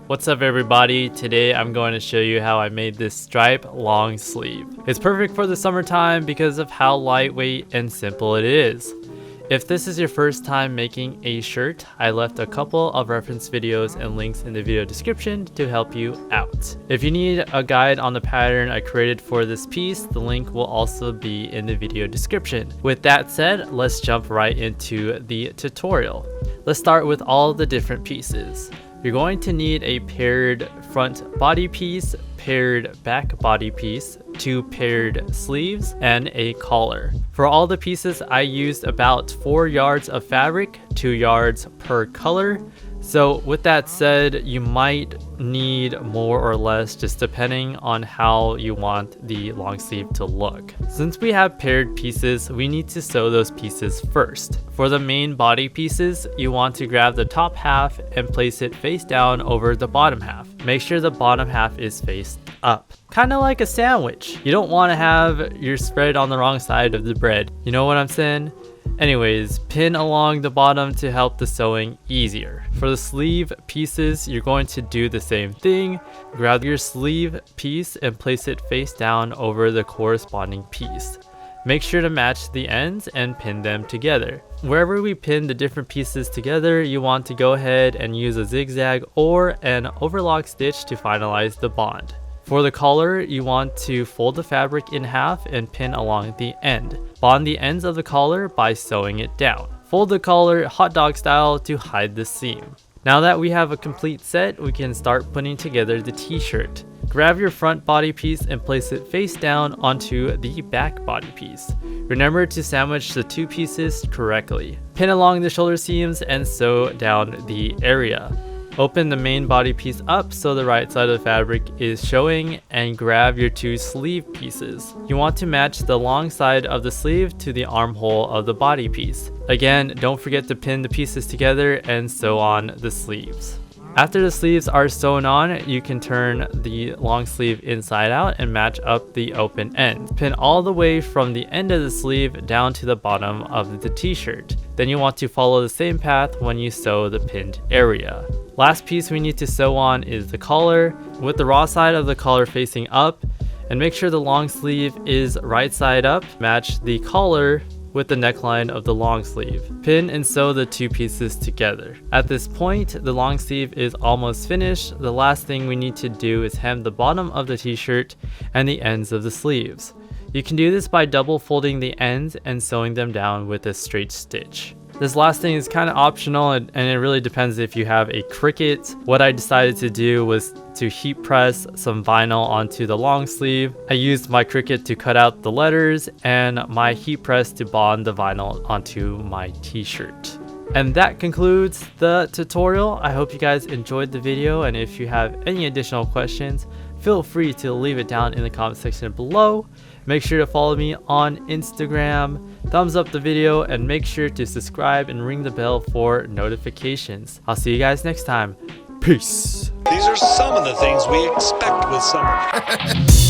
What's up everybody? Today I'm going to show you how I made this stripe long sleeve. It's perfect for the summertime because of how lightweight and simple it is. If this is your first time making a shirt, I left a couple of reference videos and links in the video description to help you out. If you need a guide on the pattern I created for this piece, the link will also be in the video description. With that said, let's jump right into the tutorial. Let's start with all the different pieces. You're going to need a paired front body piece, paired back body piece, 2 paired sleeves, and a collar. For all the pieces, I used about 4 yards of fabric, 2 yards per color. So with that said, you might need more or less just depending on how you want the long sleeve to look. Since we have paired pieces, we need to sew those pieces first. For the main body pieces, you want to grab the top half and place it face down over the bottom half. Make sure the bottom half is faced up. Kind of like a sandwich. You don't want to have your spread on the wrong side of the bread. You know what I'm saying? Anyways, pin along the bottom to help the sewing easier. For the sleeve pieces, you're going to do the same thing. Grab your sleeve piece and place it face down over the corresponding piece. Make sure to match the ends and pin them together. Wherever we pin the different pieces together, you want to go ahead and use a zigzag or an overlock stitch to finalize the bond. For the collar, you want to fold the fabric in half and pin along the end. Bond the ends of the collar by sewing it down. Fold the collar hot dog style to hide the seam. Now that we have a complete set, we can start putting together the t-shirt. Grab your front body piece and place it face down onto the back body piece. Remember to sandwich the 2 pieces correctly. Pin along the shoulder seams and sew down the area. Open the main body piece up so the right side of the fabric is showing and grab your 2 sleeve pieces. You want to match the long side of the sleeve to the armhole of the body piece. Again, don't forget to pin the pieces together and sew on the sleeves. After the sleeves are sewn on, you can turn the long sleeve inside out and match up the open ends. Pin all the way from the end of the sleeve down to the bottom of the t-shirt. Then you want to follow the same path when you sew the pinned area. Last piece we need to sew on is the collar, with the raw side of the collar facing up, and make sure the long sleeve is right side up. Match the collar with the neckline of the long sleeve. Pin and sew the 2 pieces together. At this point, the long sleeve is almost finished. The last thing we need to do is hem the bottom of the t-shirt and the ends of the sleeves. You can do this by double folding the ends and sewing them down with a straight stitch. This last thing is kind of optional and it really depends if you have a Cricut. What I decided to do was to heat press some vinyl onto the long sleeve. I used my Cricut to cut out the letters and my heat press to bond the vinyl onto my t-shirt. And that concludes the tutorial. I hope you guys enjoyed the video, and if you have any additional questions, feel free to leave it down in the comment section below. Make sure to follow me on Instagram, thumbs up the video, and make sure to subscribe and ring the bell for notifications. I'll see you guys next time. Peace. These are some of the things we expect with summer.